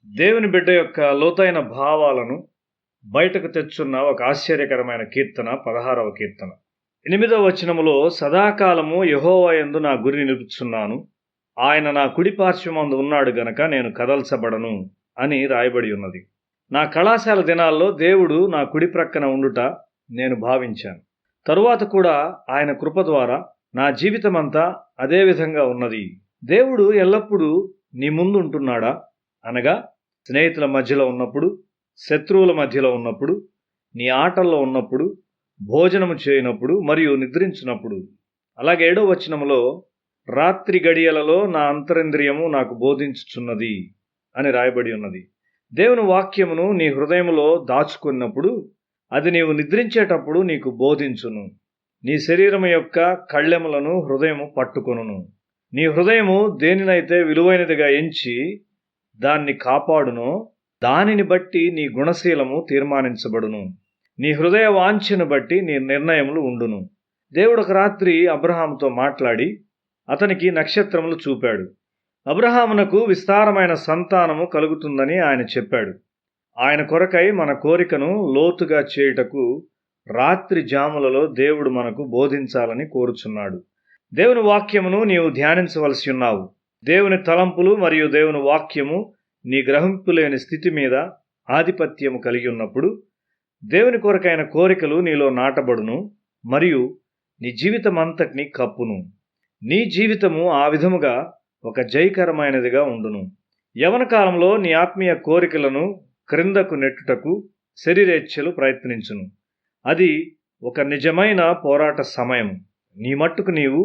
దేవుని బిడ్డ యొక్క లోతైన భావాలను బయటకు తెచ్చున్న ఒక ఆశ్చర్యకరమైన కీర్తన 16వ కీర్తన 8వ వచనములో సదాకాలము యెహోవా యందు నా గురి నిలుపుచున్నాను, ఆయన నా కుడి పార్శ్వమందు ఉన్నాడు గనక నేను కదల్చబడను అని రాయబడి ఉన్నది. నా కళాశాల దినాల్లో దేవుడు నా కుడి ప్రక్కన ఉండుట నేను భావించాను. తరువాత కూడా ఆయన కృప ద్వారా నా జీవితమంతా అదే విధంగా ఉన్నది. దేవుడు ఎల్లప్పుడూ నీ ముందు ఉంటున్నాడా అనగా స్నేహితుల మధ్యలో ఉన్నప్పుడు, శత్రువుల మధ్యలో ఉన్నప్పుడు, నీ ఆటల్లో ఉన్నప్పుడు, భోజనము చేయనప్పుడు మరియు నిద్రించినప్పుడు. అలాగే 7వ వచనములో రాత్రి గడియలలో నా అంతరింద్రియము నాకు బోధించుచున్నది అని రాయబడి ఉన్నది. దేవుని వాక్యమును నీ హృదయములో దాచుకున్నప్పుడు అది నీవు నిద్రించేటప్పుడు నీకు బోధించును. నీ శరీరము యొక్క కళ్ళెములను హృదయము పట్టుకొనును. నీ హృదయము దేనినైతే విలువైనదిగా ఎంచి దాన్ని కాపాడునో దానిని బట్టి నీ గుణశీలము తీర్మానించబడును. నీ హృదయ వాంఛను బట్టి నీ నిర్ణయములు ఉండును. దేవుడు ఒక రాత్రి అబ్రహాముతో మాట్లాడి అతనికి నక్షత్రములు చూపాడు. అబ్రహామునకు విస్తారమైన సంతానము కలుగుతుందని ఆయన చెప్పాడు. ఆయన కొరకై మన కోరికను లోతుగా చేయుటకు రాత్రి జాములలో దేవుడు మనకు బోధించాలని కోరుచున్నాడు. దేవుని వాక్యమును నీవు ధ్యానించవలసి ఉన్నావు. దేవుని తలంపులు మరియు దేవుని వాక్యము నీ గ్రహింపులేని స్థితి మీద ఆధిపత్యము కలిగి ఉన్నప్పుడు దేవుని కొరకైన కోరికలు నీలో నాటబడును మరియు నీ జీవితం అంతటిని కప్పును. నీ జీవితము ఆ విధముగా ఒక జయకరమైనదిగా ఉండును. యవన కాలంలో నీ ఆత్మీయ కోరికలను క్రిందకు నెట్టుటకు శరీరేచ్ఛలు ప్రయత్నించును. అది ఒక నిజమైన పోరాట సమయం. నీ మట్టుకు నీవు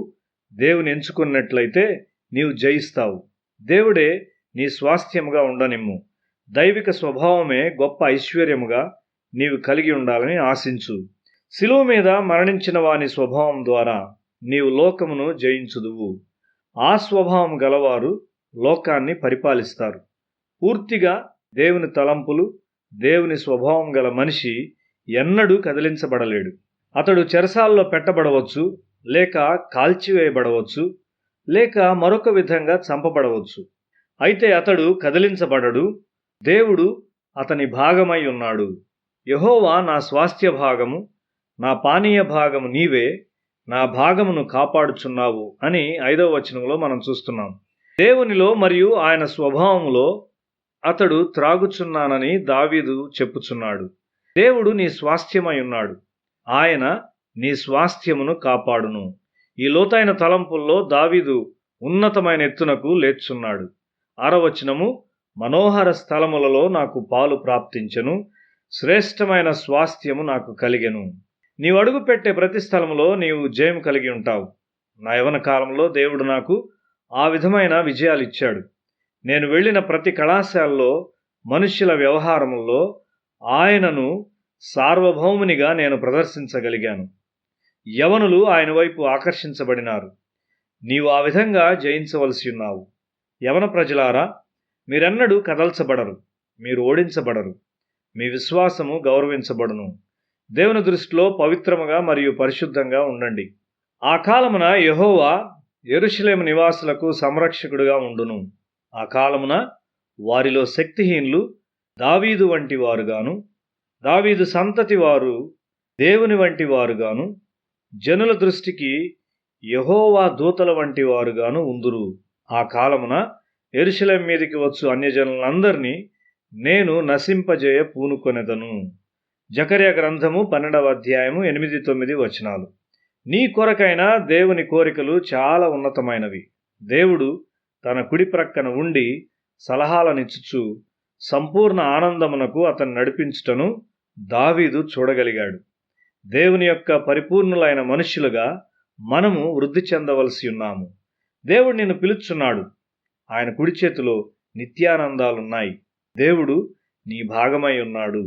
దేవుని ఎంచుకున్నట్లయితే నీవు జయిస్తావు. దేవుడే నీ స్వాస్థ్యముగా ఉండనిమ్ము. దైవిక స్వభావమే గొప్ప ఐశ్వర్యముగా నీవు కలిగి ఉండాలని ఆశించు. శిలువ మీద మరణించిన వాని స్వభావం ద్వారా నీవు లోకమును జయించుదువు. ఆ స్వభావం గలవారు లోకాన్ని పరిపాలిస్తారు. పూర్తిగా దేవుని తలంపులు, దేవుని స్వభావం గల మనిషి ఎన్నడూ కదిలించబడలేడు. అతడు చెరసాల్లో పెట్టబడవచ్చు, లేక కాల్చివేయబడవచ్చు, లేక మరొక విధంగా చంపబడవచ్చు. అయితే అతడు కదిలించబడడు. దేవుడు అతని భాగమై ఉన్నాడు. యెహోవా నా స్వాస్థ్య భాగము, నా పానీయ భాగము నీవే, నా భాగమును కాపాడుచున్నావు అని 5వ వచనంలో మనం చూస్తున్నాం. దేవునిలో మరియు ఆయన స్వభావములో అతడు త్రాగుచున్నానని దావీదు చెప్పుచున్నాడు. దేవుడు నీ స్వాస్థ్యమై ఉన్నాడు. ఆయన నీ స్వాస్థ్యమును కాపాడును. ఈ లోతైన తలంపుల్లో దావీదు ఉన్నతమైన ఎత్తునకు లేచున్నాడు. 6వ వచనము, మనోహర స్థలములలో నాకు పాలు ప్రాప్తించెను, శ్రేష్టమైన స్వాస్థ్యము నాకు కలిగెను. నీవు అడుగు పెట్టే ప్రతి స్థలములో నీవు జయం కలిగి ఉంటావు. నా యవన కాలంలో దేవుడు నాకు ఆ విధమైన విజయాలు ఇచ్చాడు. నేను వెళ్ళిన ప్రతి కళాశాలలో మనుష్యుల వ్యవహారముల్లో ఆయనను సార్వభౌమునిగా నేను ప్రదర్శించగలిగాను. యవనులు ఆయన వైపు ఆకర్షించబడినారు. నీవు ఆ విధంగా జయించవలసి ఉన్నావు. యవన ప్రజలారా, మీరెన్నడూ కదల్చబడరు, మీరు ఓడించబడరు. మీ విశ్వాసము గౌరవించబడును. దేవుని దృష్టిలో పవిత్రముగా మరియు పరిశుద్ధంగా ఉండండి. ఆ కాలమున యెహోవా యెరూషలేము నివాసులకు సంరక్షకుడుగా ఉండును. ఆ కాలమున వారిలో శక్తిహీనులు దావీదు వంటి వారుగాను, దావీదు సంతతి వారు దేవుని వంటి వారుగాను, జనుల దృష్టికి యెహోవా దూతల వంటి వారుగాను ఉందురు. ఆ కాలమున యెరూషలేము మీదికి వచ్చు అన్యజనులందరినీ నేను నశింపజేయ పూనుకొనెదను. జకర్యా గ్రంథము 12వ అధ్యాయము 8-9 వచనాలు. నీ కొరకైన దేవుని కోరికలు చాలా ఉన్నతమైనవి. దేవుడు తన కుడి ప్రక్కన ఉండి సలహాలనిచ్చుచు సంపూర్ణ ఆనందమునకు అతన్ని నడిపించుటను దావీదు చూడగలిగాడు. దేవుని యొక్క పరిపూర్ణులైన మనుష్యులుగా మనము వృద్ధి చెందవలసి ఉన్నాము. దేవుడు నిన్ను పిలుచున్నాడు. ఆయన కుడి చేతిలో నిత్యానందాలున్నాయి. దేవుడు నీ భాగమై ఉన్నాడు.